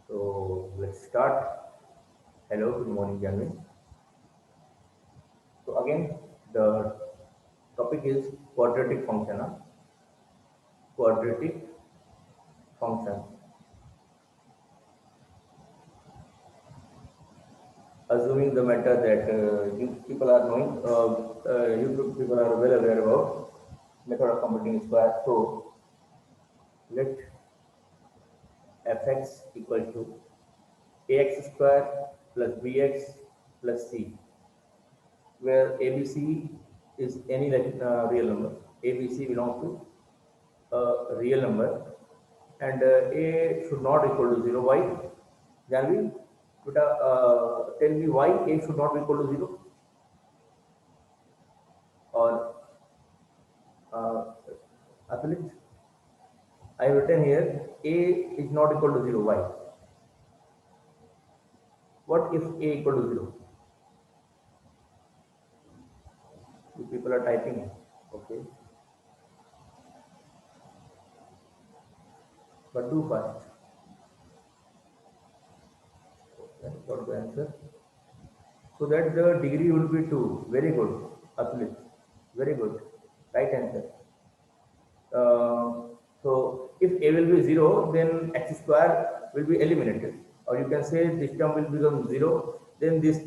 So let's start. Hello, good morning, Janvi. So again, the topic is quadratic function. Quadratic function. Assuming the matter that you people are knowing, you people are well aware about method of computing square. So let fx equal to ax square plus bx plus c, where ABC is any real number. ABC belongs to a real number, and a should not equal to 0. Why? Janvi, tell me why a should not be equal to 0, or affiliate. I have written here a is not equal to 0. Why? What if a equal to 0? You people are typing. Okay, but do fast. Okay, got the answer. So that the degree will be 2. Very good. Affiliate. Very good. Right answer. So if a will be 0, then x square will be eliminated, or you can say this term will become 0, then this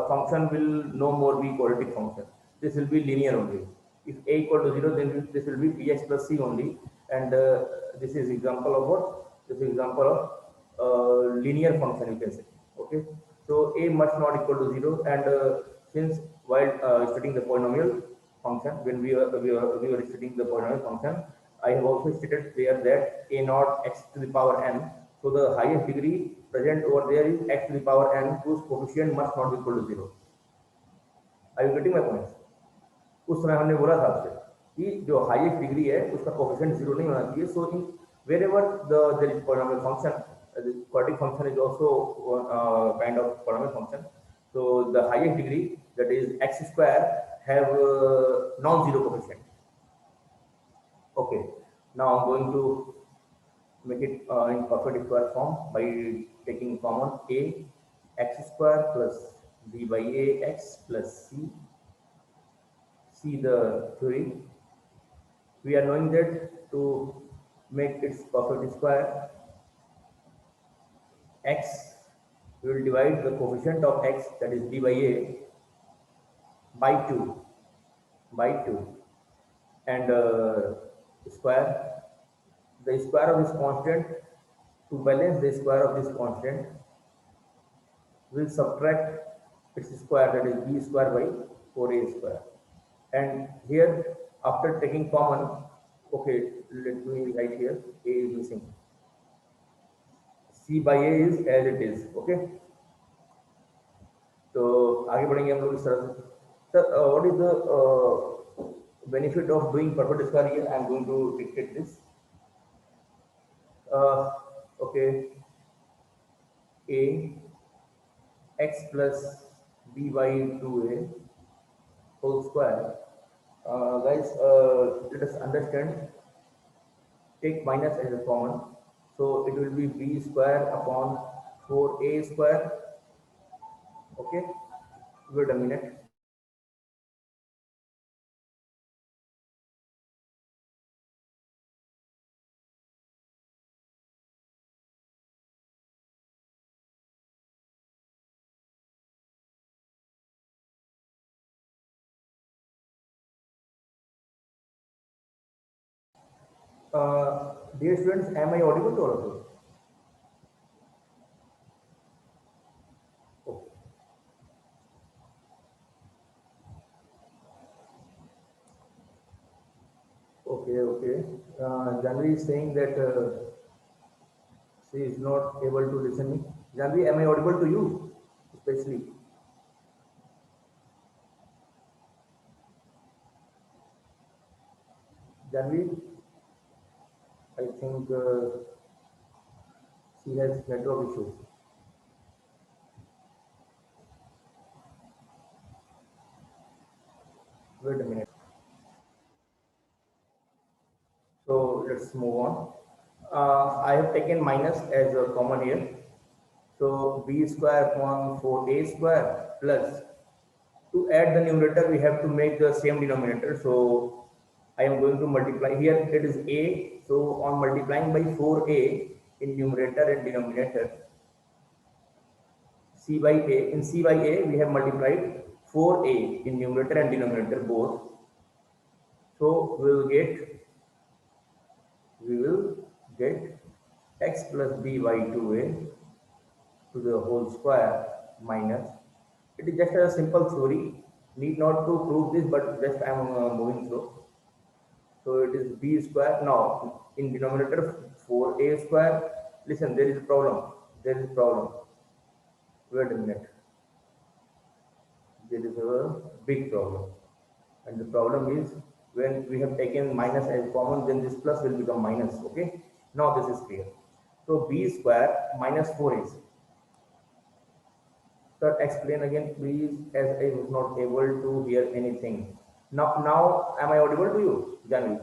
function will no more be quadratic function. This will be linear only. If a equal to 0, then this will be bx plus c only, and this is example of what? This is example of linear function, you can say. Okay, so a must not equal to 0, and since while studying the polynomial function, when we were studying the polynomial function, I have also stated there that a naught x to the power n. So the highest degree present over there is x to the power n, whose coefficient must not be equal to 0. Are you getting my point? उस समय हमने बोला था आपसे कि जो highest degree है उसका कोफिशिएंट जीरो नहीं होना चाहिए. सो इन wherever there is polynomial function, the quadratic function is also kind of polynomial function. So the highest degree, that is x square, have non-zero coefficient. Okay, now I'm going to make it in perfect square form by taking common a x square plus b by a x plus c. See the theory. We are knowing that to make its perfect square, x, we will divide the coefficient of x, that is b by a, by 2, by 2, and square the square of this constant. To balance the square of this constant, we will subtract its square, that is b square by 4a square. And here, after taking common, okay, let me write here, a is missing, c by a is as it is. Okay, तो आगे बढ़ेंगे हम लोग इस तरह से. Sir, what is the benefit of doing perfect square here? I am going to dictate this. Okay, a x plus b by 2a whole square. Guys, let us understand. Take minus as a common, so it will be b square upon 4a square. Okay, wait a minute. Dear students, am I audible to all of you? Oh, okay, okay. Janvi is saying that she is not able to listen me. Janvi, am I audible to you? Especially. Janvi, I think she has network issues. Wait a minute. So let's move on. I have taken minus as a common here. So b square upon 4a square plus, to add the numerator we have to make the same denominator. So I am going to multiply here, it is a, so on multiplying by 4a in numerator and denominator, c by a, in c by a we have multiplied 4a in numerator and denominator both. So we will get x plus b by 2a to the whole square minus, it is just a simple theory, need not to prove this, but just I am moving through. So it is b square. Now in denominator 4a square, listen, there is a problem, there is a problem, wait a minute, there is a big problem, and the problem is when we have taken minus as common, then this plus will become minus. Okay, now this is clear. So b square minus 4ac. Sir, explain again please, as I was not able to hear anything. Now am I audible to you, Janvi?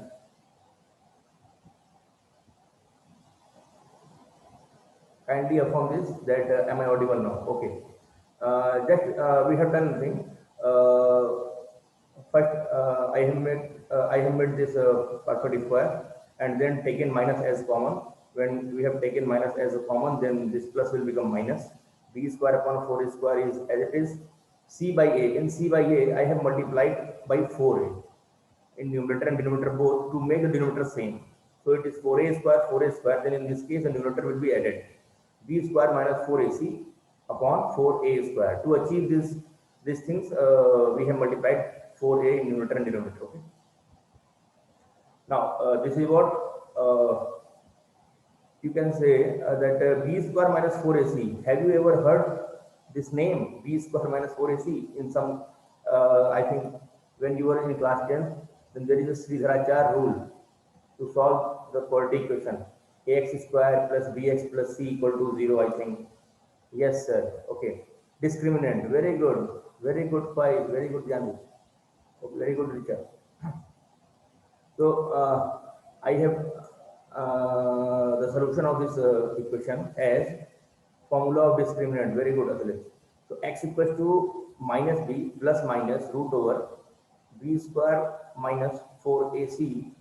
Kindly affirm this, that am I audible now? Okay. Just we have done thing. First, I have made this perfect square and then taken minus as common. When we have taken minus as a common, then this plus will become minus. B square upon 4 square is as it is. C by a. In C by a, I have multiplied by 4a in numerator and denominator both to make the denominator same. So it is 4a square, 4a square. Then in this case, the numerator will be added. B square minus 4ac upon 4a square. To achieve these things, we have multiplied 4a in numerator and denominator. Okay. Now this is what you can say that b square minus 4ac. Have you ever heard this name b square minus 4ac in some? I think when you were in class 10th, then there is a Sridharacharya rule to solve the quadratic equation. Ax square plus bx plus c equal to 0. I think. Yes, sir. Okay. Discriminant. Very good. Very good, Pai. Very good, Janu. Very good, Richard. So I have the solution of this equation as formula of discriminant. Very good, Atale. So x equals to minus b plus minus root over b square minus 4ac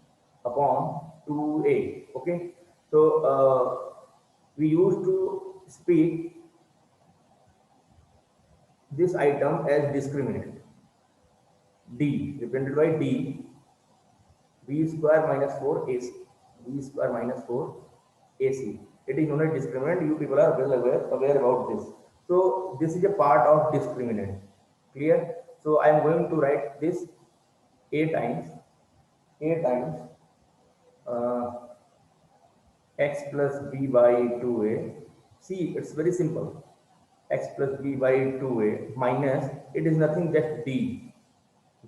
upon 2a. Okay. So we used to speak this item as discriminant. D represented by d, b square minus 4ac, b square minus 4ac. It is known as discriminant. You people are well aware about this. So this is a part of discriminant. Clear? So I am going to write this a times uh, x plus b by 2a. See, it's very simple. X plus b by 2a minus, it is nothing, just d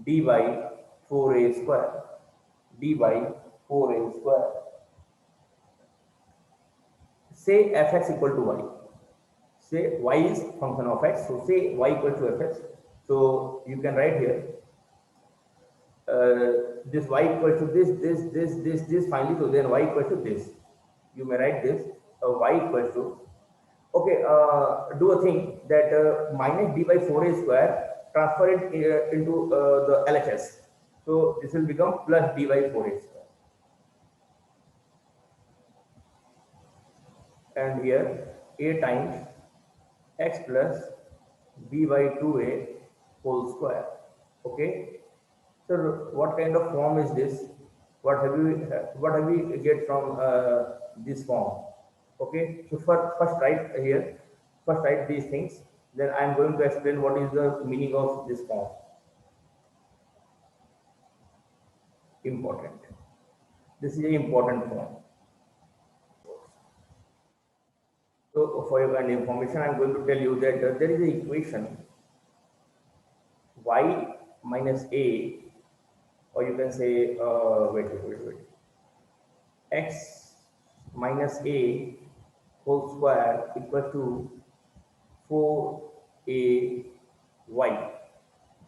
by 4a square, d by 4a square. Say fx equal to y. Say y is function of x, so say y equal to fx. So you can write here this y equals to this finally, so then y equals to this. You may write this y equals to, okay, do a thing that minus d by 4a square, transfer it into the LHS. So this will become plus d by 4a square. And here a times x plus b by 2a whole square. Okay. So what kind of form is this? What have we get from this form? Okay. So first write here. First write these things. Then I am going to explain what is the meaning of this form. Important. This is an important form. So for your kind of information, I am going to tell you that there is an equation y minus a, or you can say wait, x minus a whole square equals to 4ay.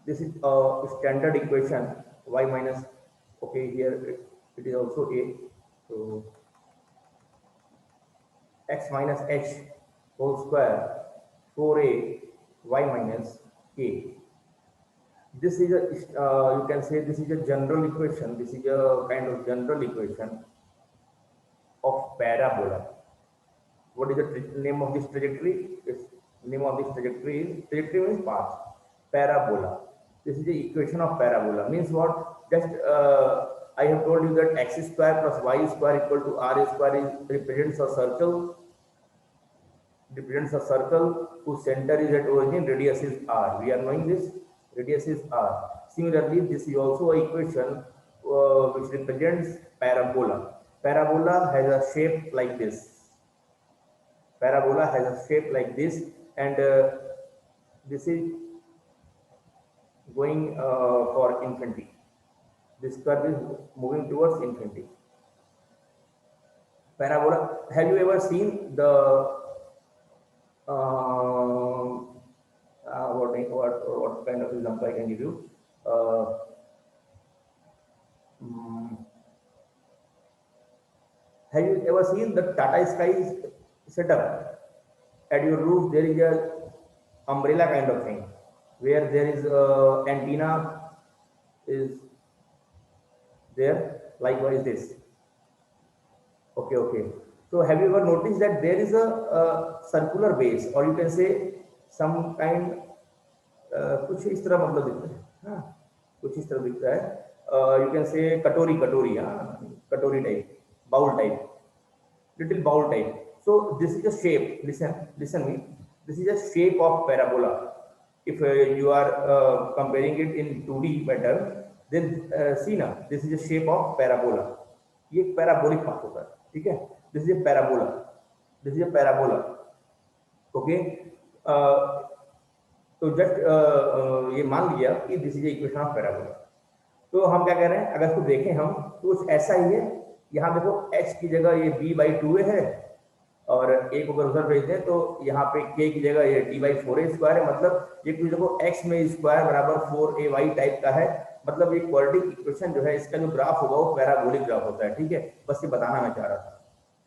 This is a standard equation, y minus, okay, here it is also a, so x minus h whole square 4a y minus k. This is a you can say this is a general equation. This is a kind of general equation of parabola. What is the name of this trajectory? Its name of this trajectory is, trajectory means path. Parabola. This is the equation of parabola. Means what? Just I have told you that x square plus y square equal to r square is represents a circle. Represents a circle whose center is at origin, radius is r. We are knowing this. Radius is r. Similarly, this is also an equation which represents parabola. Parabola has a shape like this. Parabola has a shape like this, and this is going for infinity. This curve is moving towards infinity. Parabola. Have you ever seen the what kind of example I can give you? Mm, have you ever seen the Tata Sky setup? At your roof, there is a umbrella kind of thing where there is a antenna is there. Likewise, this. Okay, okay. So have you ever noticed that there is a circular base, or you can say some kind कुछ इस तरह मतलब दिखता है, हाँ, कुछ इस तरह दिखता है. You can say कटोरी कटोरी, हाँ, कटोरी type, bowl type, little bowl type. So this is a shape. Listen me. This is a shape of parabola. If you are comparing it in 2D pattern, then see now, this is a shape of parabola. ये एक parabolic path होता है, ठीक है. This is a parabola. This is a parabola. Okay. तो just ये मान लिया कि this is equation of parabola. तो हम क्या कह रहे हैं, अगर इसको देखें हम तो कुछ ऐसा ही है. यहाँ देखो x की जगह ये b/2a है, और a को अगर उधर भेज दें तो यहाँ पे k की जगह ये d/4a स्क्वायर है. मतलब ये कुछ देखो x में स्क्वायर बराबर 4ay टाइप का है. मतलब ये क्वाड्रेटिक इक्वेशन जो है, इसका जो ग्राफ होगा वो पैराबोलिक ग्राफ होता है, ठीक है. बस ये बताना मैं चाह रहा था.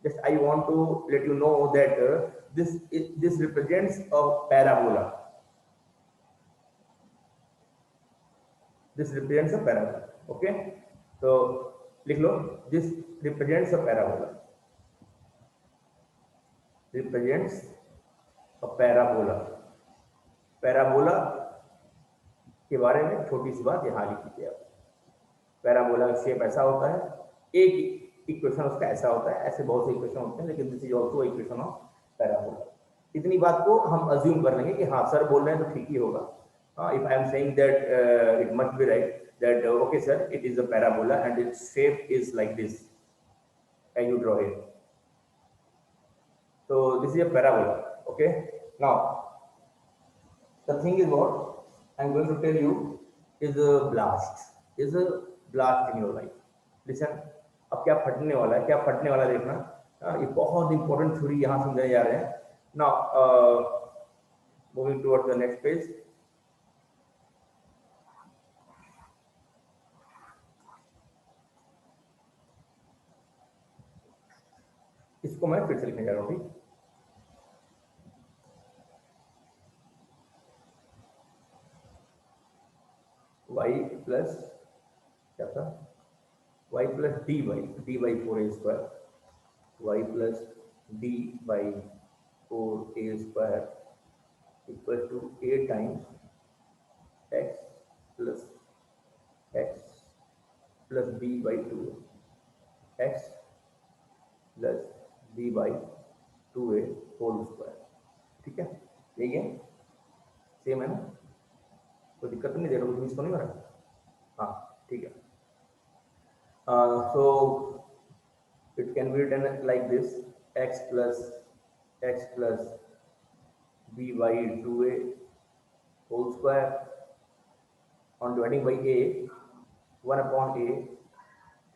Just I want to let you know that this represents a parabola. This represents a parabola. Okay, तो लिख लो, this represents a parabola. Represents a parabola. Parabola के बारे में छोटी सी बात यहाँ लिखी थी. पैराबोला का शेप ऐसा होता है. एक इक्वेशन उसका ऐसा होता है. ऐसे बहुत से इक्वेशन होते हैं, लेकिन this is also equation of parabola. इतनी बात को हम अज्यूम कर लेंगे कि हाँ सर बोल रहे हैं तो ठीक ही होगा. If I am saying that it must be right that okay sir, it is a parabola and its shape is like this. Can you draw it? So this is a parabola. Okay. Now the thing is what I'm going to tell you is a blast. Is a blast in your life. Listen. अब क्या फटने वाला है, क्या फटने वाला है देखना. ये बहुत इंपॉर्टेंट थ्योरी यहाँ समझाए जा रहे हैं. Now moving towards the next page. इसको मैं फिर से लिखने जा रहा हूँ. y प्लस क्या था, y plus d/4a square, y plus d/4a square equal to a times x plus b/2a, x plus b/2a whole square. ठीक है, यही है, सेम है ना, कोई दिक्कत नहीं दे रहा, कुछ मिस तो नहीं हो रहा. हाँ ठीक है. So it can be written like this, x plus b/2a whole square on dividing by a 1/a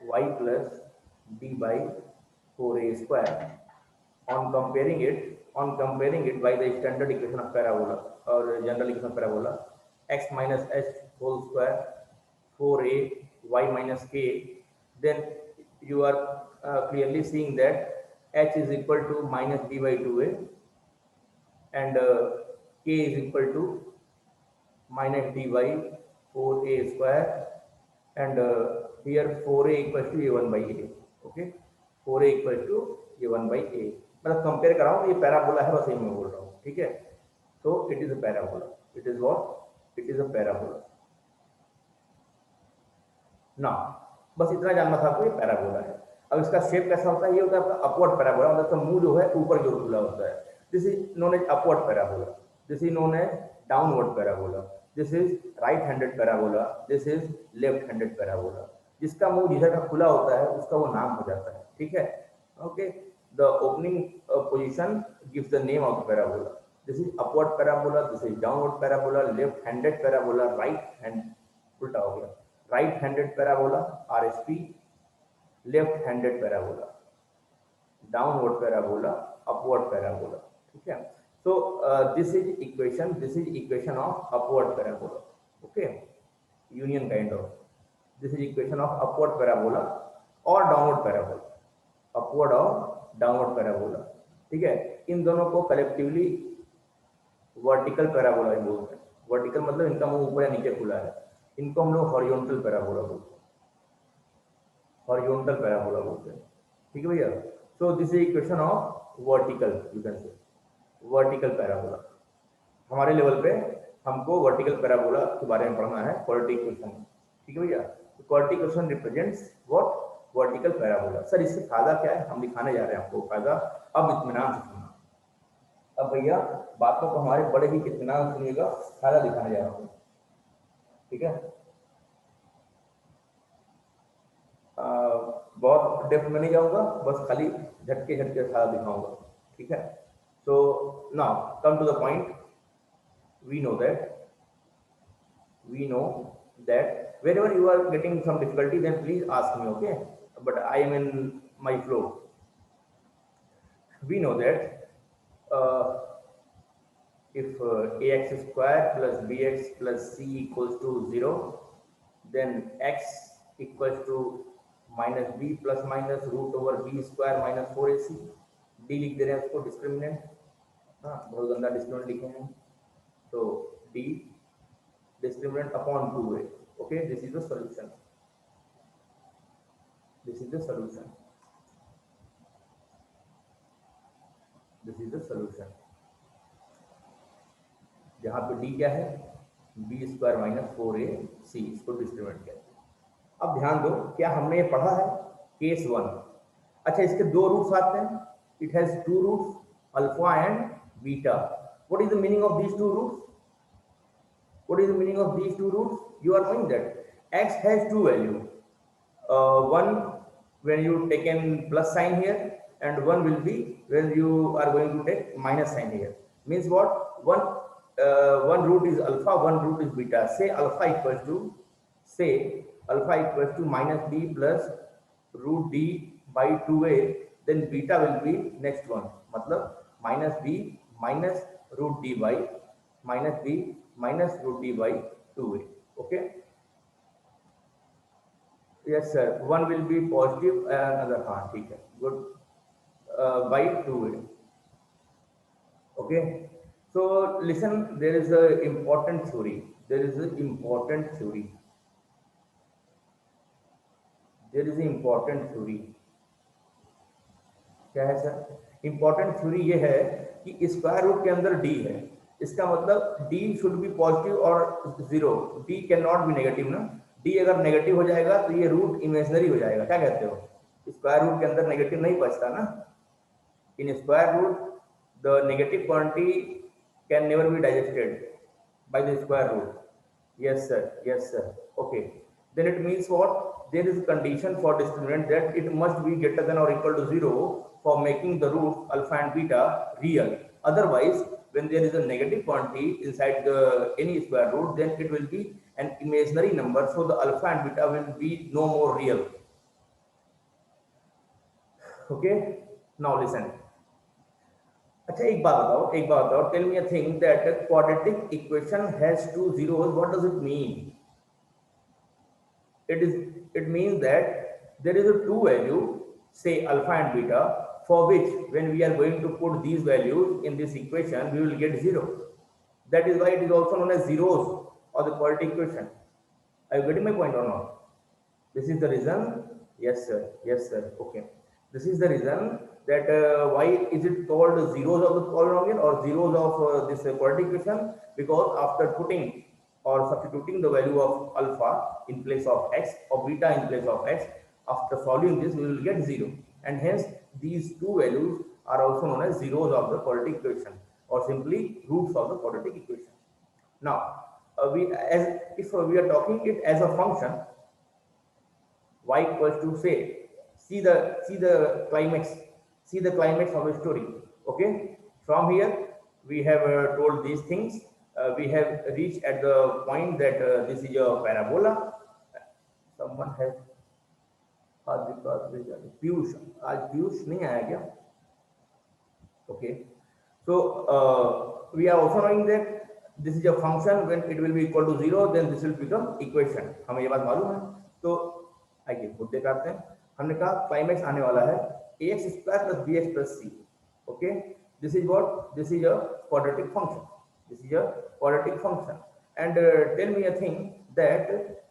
y plus d/4a square. On comparing it by the standard equation of parabola or general equation of parabola, x minus h whole square 4a y minus k, then you are clearly seeing that h is equal to minus d by 2a, and k is equal to minus d by 4a square, and here 4a equals to a1 by a. Okay, 4a equals to a1 by a. मतलब compare कर रहा हूँ, ये parabola है, बस यही मैं बोल रहा हूँ, ठीक है. So it is a parabola, it is what, it is a parabola ना. बस इतना जानना था आपको, ये पैराबोला है. अब इसका शेप कैसा होता है, ये होता है आपका अपवर्ड पैराबोला, मतलब इसका मुंह जो है ऊपर की ओर खुला होता है. This is known as upward parabola, this is known as downward parabola, this is right handed parabola, this is left handed parabola. जिसका मुंह जिधर का खुला होता है उसका वो नाम हो जाता है, ठीक है. Okay, the opening position gives the name of the parabola. This is upward parabola, this is downward parabola, left handed parabola, right hand, उल्टा हो गया, right handed parabola RHP, left handed parabola, downward parabola, upward parabola, ठीक है. So this is equation of upward parabola. Okay, union kind of, this is equation of upward parabola और downward parabola, upward और downward parabola, ठीक है. इन दोनों को collectively vertical parabola बोलते हैं. वर्टिकल मतलब इनका मुंह ऊपर या नीचे खुला है, इनको हम लोग हॉरिजॉन्टल पैराबोला बोलते हैं, हॉरिजॉन्टल पैराबोला बोलते हैं, ठीक है भैया. So this is equation of vertical, you can से वर्टिकल पैराबोला. हमारे लेवल पे हमको वर्टिकल पैराबोला के बारे में पढ़ना है, क्वाड्रेटिक इक्वेशन, ठीक है भैया. Quadratic equation represents what, vertical parabola. Sir इससे फायदा क्या है, हम दिखाने जा रहे हैं आपको फायदा. अब इत्मीनान से सुनना. अब भैया बातों को हमारे बड़े ही इत्मीनान सुनिएगा, फायदा दिखाने जा रहा हूँ, ठीक है. बहुत डेप्थ में नहीं जाऊंगा, बस खाली झटके झटके फायदा दिखाऊंगा, ठीक है. So now come to the point. We know that wherever you are getting some difficulty, then please ask me, okay, but I am in my flow. We know that if ax square plus bx plus c equals to 0, then x equals to minus b plus minus root over b square minus 4ac. d लिख दे रहे हैं उसको discriminant, हाँ बहुत गंदा discriminant लिखे हैं, तो d discriminant upon 2a. okay, this is the solution, this is the solution, this is the solution. जहाँ पे d क्या है, b स्क्वायर माइनस 4ac, इसको डिस्क्रिमिनेंट किया. अब ध्यान दो, क्या हमने ये पढ़ा है केस 1. अच्छा, इसके दो रूट्स आते हैं, it has two roots, alpha and beta. What is the meaning of these two roots, what is the meaning of these two roots? You are knowing that x has two value, one when you taken plus sign here, and one will be when you are going to take minus sign here. Means what, one root is alpha, one root is beta. Say alpha equals to minus d plus root d by 2a, then beta will be next one, मतलब minus b minus root d by minus b minus root d by 2a. okay, yes sir, one will be positive and another, हाँ ठीक है, good, by 2a. okay, so listen, there is a important theory, there is an important theory, there is an important theory. क्या है sir, important theory ये है कि square root के अंदर d है, इसका मतलब d शुड बी पॉजिटिव और 0, d can not be negative ना. d अगर नेगेटिव हो जाएगा तो ये रूट इमेजिनरी हो जाएगा. क्या कहते हो, स्क्वायर रूट के अंदर नेगेटिव नहीं बचता ना. In square root the negative quantity can never be digested by the square root. Yes sir, yes sir. Okay, then it means what, there is a condition for discriminant that it must be greater than or equal to 0 for making the roots alpha and beta real. Otherwise, when there is a negative quantity inside the any square root, then it will be an imaginary number, so the alpha and beta will be no more real. okay, now listen. अच्छा, एक बात बताओ, tell me a thing that a quadratic equation has two zeros. What does it mean? It means that there is a two value, say alpha and beta, for which when we are going to put these values in this equation, we will get 0. That is why it is also known as zeros or the quadratic equation. Are you getting my point or not? This is the reason. Yes, sir. Yes, sir. Okay. This is the reason that why is it called zeros of the polynomial or zeros of this quadratic equation? Because after putting or substituting the value of alpha in place of x or beta in place of x, after solving this, we will get 0. And hence, these two values are also known as zeros of the quadratic equation or simply roots of the quadratic equation. Now, if we are talking it as a function, y equals to say, see the climax of the story. Okay, from here we have told these things. We have reached at the point that this is a parabola. Someone has Piyush, आज Piyush नहीं आया क्या? Okay, so we are also knowing that this is a function. When it will be equal to 0, then this will become equation. हमें ये बात मालूम है. तो आइए खुद दिखाते हैं. हमने कहा क्लाइमेक्स आने वाला है ax square plus bx plus c. Okay, this is what? This is a quadratic function. This is a quadratic function. And tell me a thing that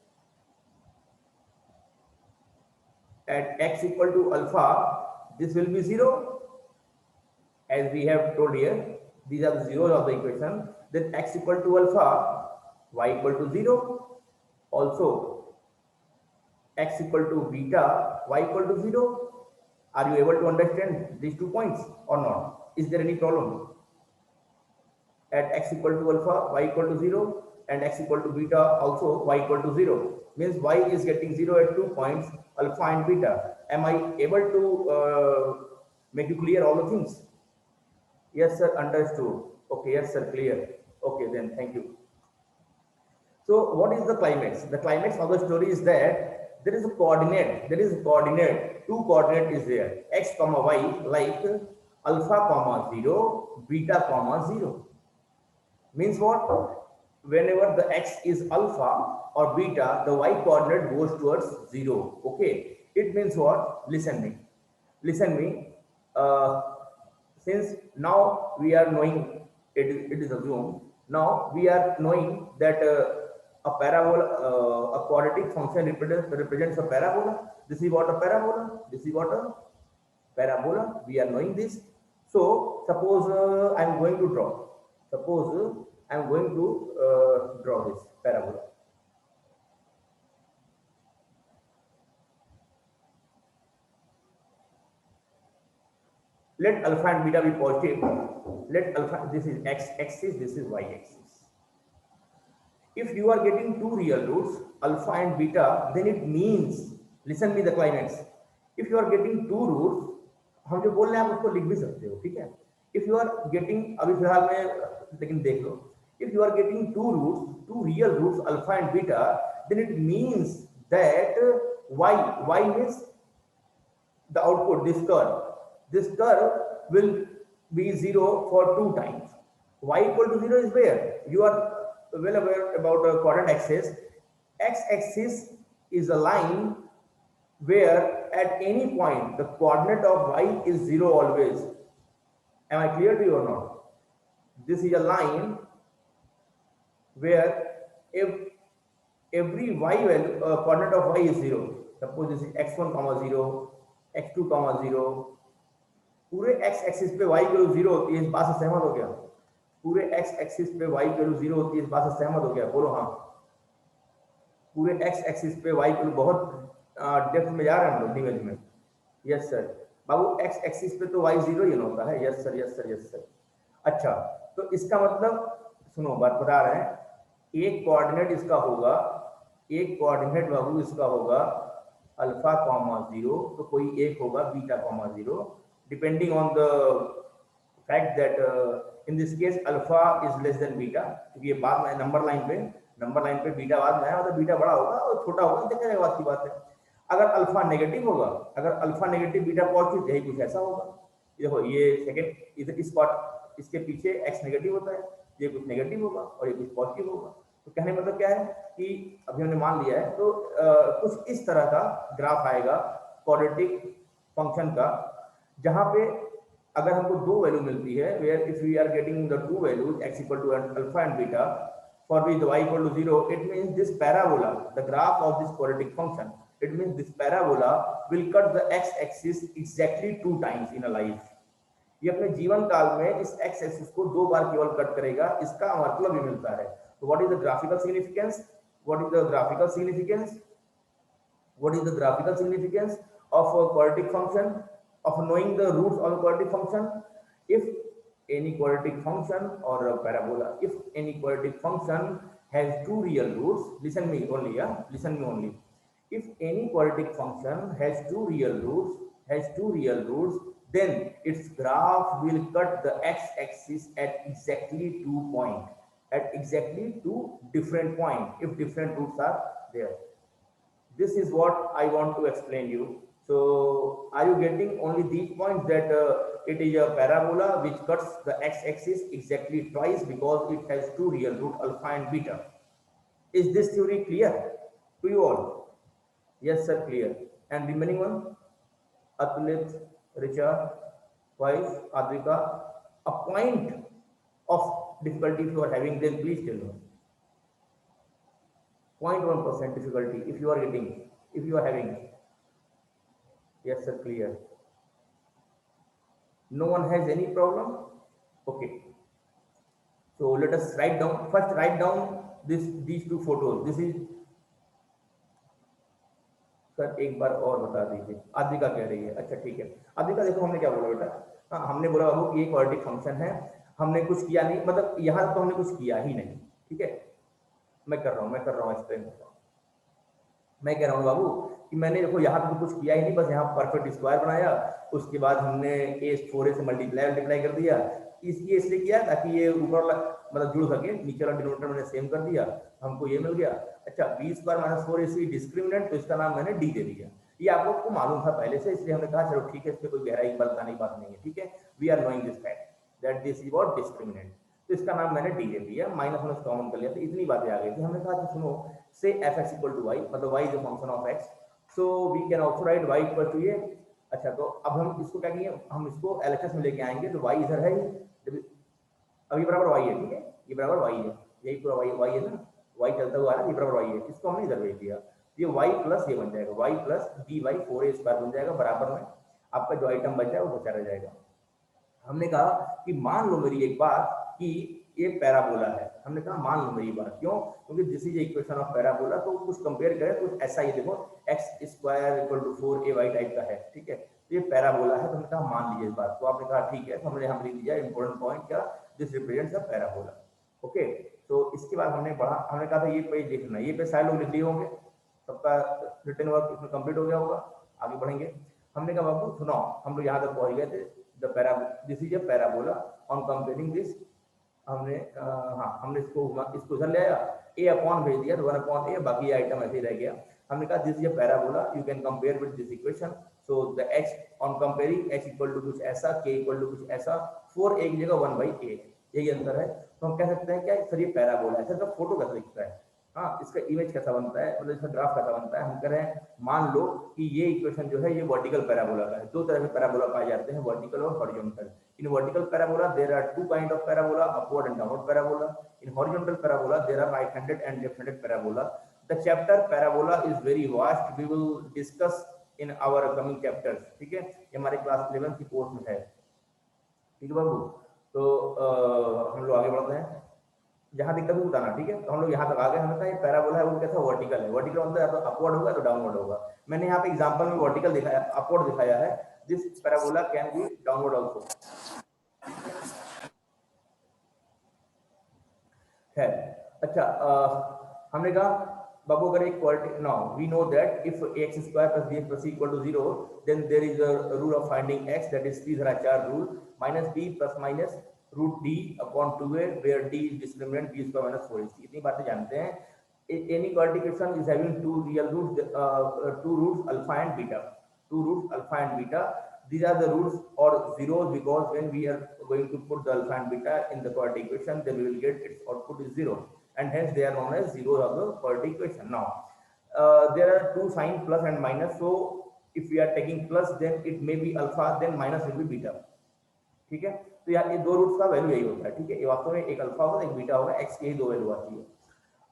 at x equal to alpha, this will be 0. As we have told here, these are the zeros of the equation. Then x equal to alpha, y equal to 0. Also, x equal to beta, y equal to 0. Are you able to understand these 2 points or not? Is there any problem? At x equal to alpha, y equal to 0, and x equal to beta also y equal to 0. Means y is getting 0 at 2 points, alpha and beta. Am I able to make you clear all the things? Yes, sir, understood. Okay, yes, sir, clear. Okay, then thank you. So what is the climax? The climax of the story is that there is a coordinate. Two coordinate is there. X comma y, like alpha comma 0, beta comma 0. Means what? Whenever the x is alpha or beta, the y coordinate goes towards 0. Okay. It means what? Listen me. Since now we are knowing, it is assumed, now we are knowing that a parabola, a quadratic function represents a parabola. This is what a parabola. We are knowing this. So suppose I am going to draw. Draw this parabola. Let alpha and beta be positive. Let alpha, this is x axis, this is y axis. If you are getting two real roots, alpha and beta, then it means, listen me the climax. If you are getting two roots, हम जो बोल रहे हैं आप उसको लिख भी सकते हो, ठीक है? If you are getting, अभी फिलहाल में लेकिन देख लो, if you are getting two real roots, alpha and beta, then it means that y means the output, this curve will be 0 for 2 times. Y equal to 0 is where? You are well aware about a coordinate axis. X-axis is a line where at any point the coordinate of y is 0 always. Am I clear to you or not? This is a line where every y value, coordinate of y is 0. Suppose this is x1 comma 0, x2 comma 0. पूरे x axis पे y value 0 होती है, इस बात से सहमत हो गया? पूरे x एक्सिस पे y वैल्यू 0 होती है, इस बात से सहमत हो गया? बोलो हाँ. पूरे x एक्सिस पे y वैल्यू बहुत डेप्थ में जा रहे हैं हम लोग निवेश में. Yes sir. बाबू x एक्सिस पे तो y 0 ही होता है. Yes sir. अच्छा, तो इसका मतलब सुनो, बात बता रहे हैं. एक कोऑर्डिनेट इसका होगा, एक कोऑर्डिनेट बाबू इसका होगा अल्फा कॉमा 0, तो कोई एक होगा beta comma 0, depending on the fact that in this case alpha is less than beta. क्योंकि ये बाद में नंबर लाइन पे बीटा बाद में है, और बीटा बड़ा होगा और छोटा होगा, देखने के बाद की बात है. अगर अल्फा नेगेटिव होगा, अगर अल्फा नेगेटिव बीटा पॉजिटिव, यही कुछ ऐसा होगा. देखो ये सेकंड इधर इस पार्ट, इसके पीछे x नेगेटिव होता है, ये कुछ नेगेटिव होगा और ये कुछ पॉजिटिव होगा. तो कहने मतलब क्या है कि अभी हमने मान लिया है, तो कुछ इस तरह का ग्राफ आएगा क्वाड्रेटिक फंक्शन का, जहां पे अगर हमको दो वैल्यू मिलती है, where if we are getting the two values x equal to alpha and beta for which the y equal to 0, it means this parabola, the graph of this quadratic function, it means this parabola will cut the x-axis exactly 2 times in a life. ये अपने जीवन काल में इस x axis को 2 बार केवल cut करेगा, इसका मतलब ये मिलता है. तो what is the graphical significance? What is the graphical significance? What is the graphical significance of a quadratic function, of knowing the roots of a quadratic function? If any quadratic function or a parabola, if any quadratic function has two real roots, listen me only, yeah, listen me only. If any quadratic function has two real roots, then its graph will cut the x-axis at exactly 2 points, at exactly 2 different points if different roots are there. This is what I want to explain you. So are you getting only these points, that it is a parabola which cuts the x-axis exactly twice because it has two real root alpha and beta. Is this theory clear to you all? Yes sir, clear. And remaining one, Atulit, Richard, wife, Advika, a point of difficulty if you are having, then please tell me. 0.1% difficulty if you are getting, if you are having. Yes sir, clear. No one has any problem? Okay. So let us write down, first write down these two photos. This is, sir एक बार और बता दीजिए. आदिका कह रही है, अच्छा ठीक है. आदिका देखो हमने क्या बोला बेटा, हाँ हमने बोला बाबू कि ये क्वाड्रेटिक फंक्शन है, हमने कुछ किया नहीं, मतलब यहाँ तो हमने कुछ किया ही नहीं. ठीक है, मैं कर रहा हूँ एक्सप्लेन कर रहा हूँ. मैं कह रहा हूँ बाबू कि मैंने देखो यहाँ पे तो कुछ किया ही नहीं, बस यहाँ परफेक्ट स्क्वायर बनाया, उसके बाद हमने ए 4a से मल्टीप्लाई कर दिया. इसलिए किया ताकि ये ऊपर मतलब जुड़ सके, नीचे वाला डिनोमिनेटर मैंने सेम कर दिया, हमको ये मिल गया. अच्छा, B square minus 4ac discriminant, तो इसका नाम मैंने डी दे दिया. ये आप लोग को मालूम था पहले से, इसलिए हमने कहा चलो ठीक है, इस पर कोई गहराई बताने की बात नहीं है. ठीक है, we are knowing this fact that this is what discriminant, तो इसका नाम मैंने डी दे दिया, माइनस माइनस कॉमन कर लिया. तो इतनी बातें आ गई थी. हमने कहा कि सुनो, say f x equal to y, मतलब y is a function of x, so we can also write y equal to ये. अच्छा, तो अब हम इसको क्या करेंगे, हम इसको एलएचएस में लेके आएंगे. तो वाई इधर है, अभी बराबर वाई है. ठीक है, ये बराबर वाई है, यही पूरा वाई है ना, वाई चलता हुआ आ रहा है, ये बराबर वाई है. इसको हमने इधर भेज दिया, ये वाई प्लस ये बन जाएगा, y plus d y 4a square बन जाएगा. बराबर में आपका जो आइटम बचा है वो बचा रह जाएगा. हमने कहा कि मान लो मेरी एक बात कि ये पैराबोला है. हमने कहा मान लो मेरी बात, क्यों? क्योंकि this is equation of parabola. तो कुछ कंपेयर करें तो ऐसा ही देखो, x square equal to 4ay type का है. ठीक है, तो ये पैराबोला है. तो हमने कहा मान लीजिए इस बात को. आपने कहा ठीक है, तो हमने यहाँ लिख दिया इंपॉर्टेंट पॉइंट क्या, this represents a parabola. Okay, तो इसके बाद हमने कहा था ये पेज लिखना, ये पेज सारे लोग लिख लिए होंगे, सबका रिटन वर्क इसमें कंप्लीट हो गया होगा. आगे बढ़ेंगे. हमने कहा बाबू सुनो, हम लोग यहाँ तक पहुंच गए थे, this is a parabola. On comparing this, हमने हमने इसको इधर ले आया, ए अपॉन भेज दिया, 1 अपॉन ए, बाकी आइटम ऐसे ही रह गया. हमने कहा this is a parabola, you can compare with this equation. So the x on comparing, x equal to कुछ ऐसा, के इक्वल टू कुछ ऐसा, 4a की जगह 1/a, यही अंतर है. तो हम कह सकते हैं क्या सर ये पैराबोला है. सर इसका फोटो कैसा दिखता है, हाँ इसका इमेज कैसा बनता है, मतलब इसका ग्राफ कैसा बनता है. हम कह रहे हैं मान लो कि ये इक्वेशन जो है ये वर्टिकल पैराबोला का है. दो तरह के पैराबोला पाए जाते हैं, वर्टिकल और horizontal. In vertical parabola there are two kind of parabola, upward and downward parabola. In horizontal parabola there are right-handed and left-handed parabola. The chapter parabola is very vast, we will discuss in our coming chapters. ठीक है, ये हमारे class 11 की course में है. ठीक है बाबू, तो हम लोग आगे बढ़ते हैं. जहां दिक्कत है बताना. ठीक है, तो हम लोग यहाँ तक आ गए. हमने कहा ये पैराबोला है, वो कैसा वर्टिकल है. वर्टिकल मतलब या तो अपवर्ड होगा तो डाउनवर्ड होगा. मैंने यहाँ पे एग्जांपल में वर्टिकल दिखाया, अपवर्ड दिखाया है. This parabola can be downward also है. अच्छा, हमने कहा बाबू अगर एक quality, now we know that if x square plus b plus c equal to 0, then there is a rule of finding x, that is Sridharacharya rule, minus b plus minus root d upon 2a, where d is discriminant b square minus 4ac. इतनी बातें जानते हैं. Any quadratic is having two real roots, two roots alpha and beta, two roots alpha and beta. These are the roots or zeros, because when we are going to put the alpha and beta in the quadratic equation, then we will get its output is 0, and hence they are known as zeros of the quadratic equation. Now there are two signs plus and minus, so if we are taking plus then it may be alpha, then minus will be beta. ठीक है, तो यार ये दो roots का value यही होता है। ठीक है, ये वास्तव में एक अल्फा होगा एक बीटा होगा, एक्स की यही दो वैल्यू आती है।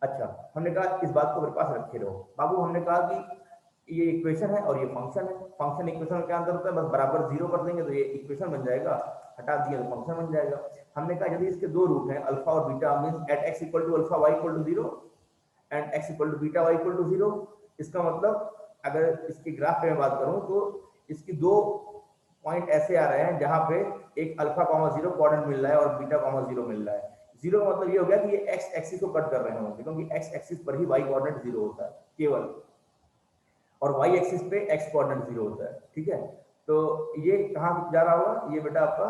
अच्छा, हमने कहा इस बात को मेरे पास रखे रहो बाबू। हमने कहा कि ये इक्वेशन है और ये फंक्शन है। फंक्शन इक्वेशन में क्या अंतर होता है, बस बराबर जीरो कर देंगे तो ये इक्वेशन बन जाएगा, हटा दिए तो फंक्शन बन जाएगा। हमने कहा यदि इसके दो रूट हैं अल्फा और beta, mean at x equal to alpha y equal to zero and x equal to beta y equal to zero, इसका मतलब अगर इसके ग्राफ पे मैं बात करूं तो इसकी दो पॉइंट ऐसे आ रहे हैं जहां पे एक अल्फा कॉमा जीरो कोऑर्डिनेट मिल रहा है और बीटा कॉमा जीरो मिल रहा है। जीरो का मतलब ये हो गया कि ये एक्स एक्सिस को कट कर रहे होंगे, क्योंकि एक्स एक्सिस पर ही वाई कोऑर्डिनेट जीरो होता है केवल, और वाई एक्सिस पे एक्स कोऑर्डिनेट जीरो होता है। ठीक है, तो ये कहाँ जा रहा होगा, ये बेटा आपका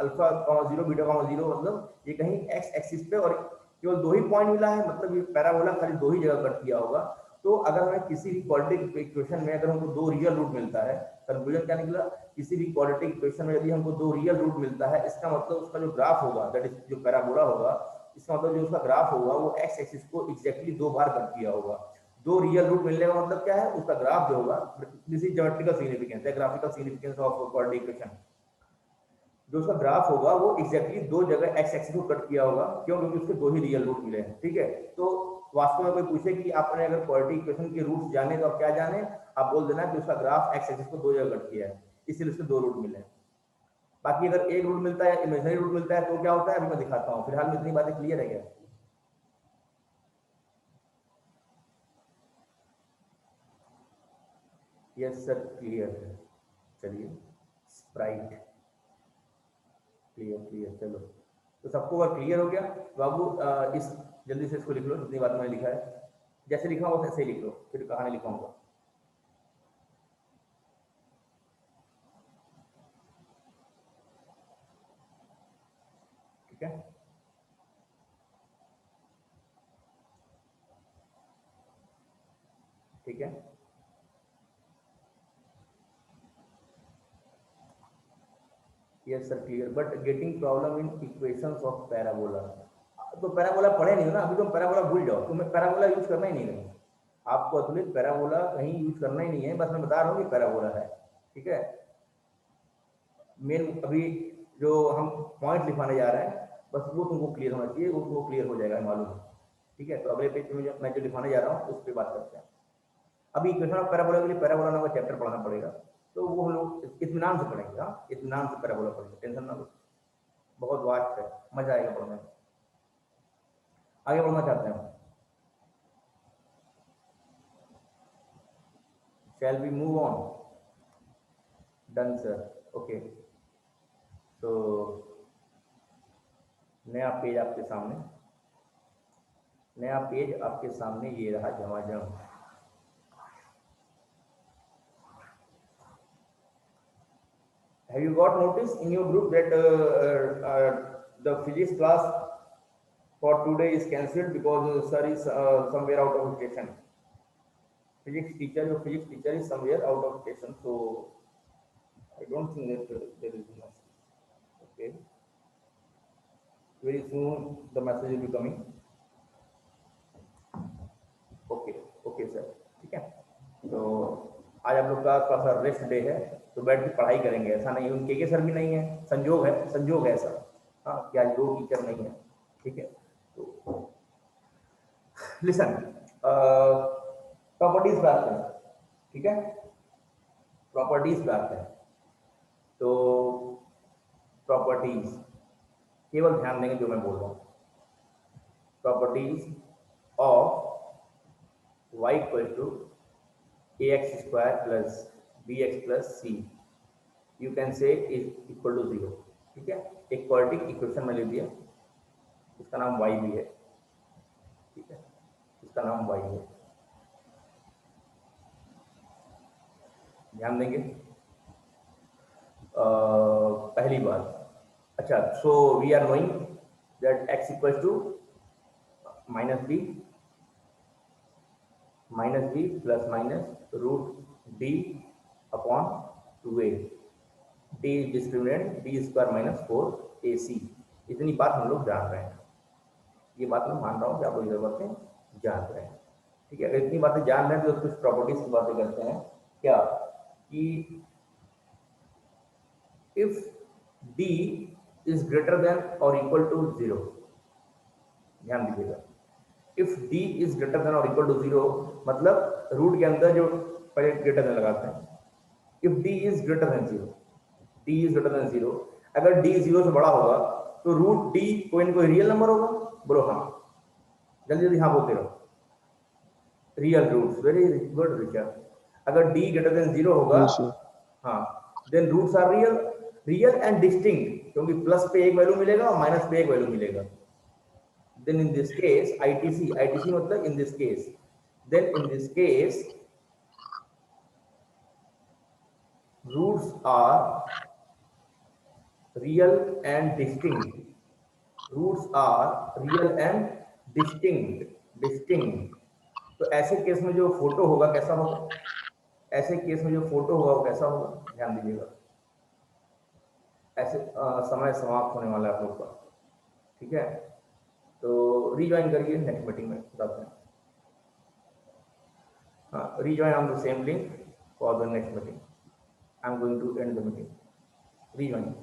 alpha comma zero beta comma zero, मतलब ये कहीं एक्स एक्सिस पे, और केवल दो ही पॉइंट मिला है, मतलब ये पैराबोला खाली दो ही जगह कट किया होगा। तो अगर हमें किसी भी क्वाड्रेटिक इक्वेशन में अगर हमको दो रियल रूट मिलता है, कंक्लूजन क्या निकला, किसी भी क्वाड्रेटिक इक्वेशन में यदि हमको दो रियल रूट मिलता है, इसका मतलब उसका जो ग्राफ होगा, दैट इज जो पैराबोला होगा, इसका मतलब जो उसका ग्राफ होगा वो एक्स एक्सिस को एग्जैक्टली दो बार कट किया होगा। दो रियल रूट मिलने का मतलब क्या है, उसका ग्राफ जो होगा, दिस इज ज्योमेट्रिकल सिग्निफिकेंस है, graphical significance of quadratic equation. जो उसका ग्राफ होगा वो एग्जैक्टली दो जगह एक्स एक्सिस को कट किया होगा। क्यों, क्योंकि उसके दो ही रियल रूट मिले हैं। ठीक है, तो वास्तव में कोई पूछे कि आपने अगर क्वाड्रेटिक इक्वेशन के रूट्स जाने तो आप क्या जाने, आप बोल देना कि उसका ग्राफ एक्स एक्सिस को दो जगह कट किया है, इसलिए उसके दो रूट मिले हैं। बाकी अगर एक रूट मिलता है, इमेजिनरी रूट मिलता है, तो क्या होता है अभी मैं दिखाता हूँ। फिलहाल में इतनी बातें क्लियर है क्या? यस सर क्लियर है। चलिए, स्प्राइट क्लियर क्लियर, चलो तो सबको अगर क्लियर हो गया बाबू, इस जल्दी से इसको लिख लो जितनी बात मैंने लिखा है, जैसे लिखा हो वैसे ही लिख लो, फिर कहानी लिखाऊंगा। ठीक है, ठीक है, yes sir clear, but getting problem in equations of parabola. तो पैराबोला पढ़े नहीं हो ना अभी, तुम पैराबोला भूल जाओ, तुम्हें पैराबोला यूज करना ही नहीं है। आपको अतुलित पैराबोला कहीं यूज करना ही नहीं है, बस मैं बता रहा हूँ कि पैराबोला है। ठीक है, मेन अभी जो हम पॉइंट लिखवाने जा रहे हैं बस वो तुमको क्लियर होना चाहिए, वो तुमको क्लियर हो जाएगा मालूम है। ठीक है, तो अगले पेज में मैं जो लिखवाने जा रहा हूँ उस पर बात करते हैं। अभी इक्वेशन ऑफ पैराबोला के लिए पैराबोला नाम का चैप्टर पढ़ना पड़ेगा, तो वो हम लोग इत्मीनान से पढ़ेंगे। हाँ, इत्मीनान से पैराबोला पढ़ेंगे, टेंशन ना लो, बहुत वास्ट है, मजा आएगा पढ़ने में। आगे बढ़ना चाहते हैं, shall we move on? Done sir, okay. तो नया पेज आपके सामने, नया पेज आपके सामने ये रहा झमाझम। Have you got notice in your group that the physics class for today is cancelled because sir is somewhere out of station? Physics teacher, your physics teacher is somewhere out of station, so I don't think that there is much. Okay, very soon the message will be coming. Okay okay sir, ठीक है। तो आज आप लोग का थोड़ा सा rest day है, तो बैठ के पढ़ाई करेंगे, ऐसा नहीं उनके के सर भी नहीं है, संजोग है सर। हाँ, क्या दो टीचर नहीं है। ठीक है, तो लिसन, प्रॉपर्टीज बात करें। ठीक है, प्रॉपर्टीज बात है, तो प्रॉपर्टीज केवल ध्यान देंगे जो मैं बोल रहा हूँ। Properties of y equal to ax square plus bx plus c, you can say is equal to 0। ठीक है, एक क्वाड्रेटिक इक्वेशन में ले दिया, इसका नाम y भी है। ठीक है, इसका नाम y है, ध्यान देंगे। पहली बात, अच्छा, so we are knowing that x equal to minus b plus minus root d upon 2a, d is discriminant d square minus 4ac। इतनी बात हम लोग जान रहे हैं, ये बात मैं मान रहा हूँ कि आप लोग ये बातें जान रहे हैं। ठीक है, अगर इतनी बातें जान रहे हैं तो कुछ प्रॉपर्टीज की बातें करते हैं। क्या कि if d is greater than और इक्वल टू 0, ध्यान दीजिएगा, if d is greater than और इक्वल टू 0 मतलब रूट के अंदर जो पहले ग्रेटर देन लगाते हैं, if d is greater than 0, d is greater than 0, अगर d 0 से बड़ा होगा तो रूट d कोई ना कोई रियल नंबर होगा, बोलो हाँ, जल्दी जल्दी हाँ बोलते रहो, real roots, very good Richard, अगर d ग्रेटर देन 0 होगा, Yes, sir. हाँ, then roots are real, real and distinct, क्योंकि प्लस पे एक वैल्यू मिलेगा और माइनस पे एक वैल्यू मिलेगा, then in this case ITC मतलब in this case, then in this case roots are real and distinct, roots are real and distinct. तो ऐसे केस में जो फोटो होगा कैसा होगा, ऐसे केस में जो फोटो होगा वो कैसा होगा, ध्यान दीजिएगा, ऐसे समय समाप्त होने वाला है आप लोग का, ठीक है, तो रीज्वाइन करिए नेक्स्ट मीटिंग में बताते हैं, rejoin on the same link for the next meeting. I'm going to end the meeting. Rejoin.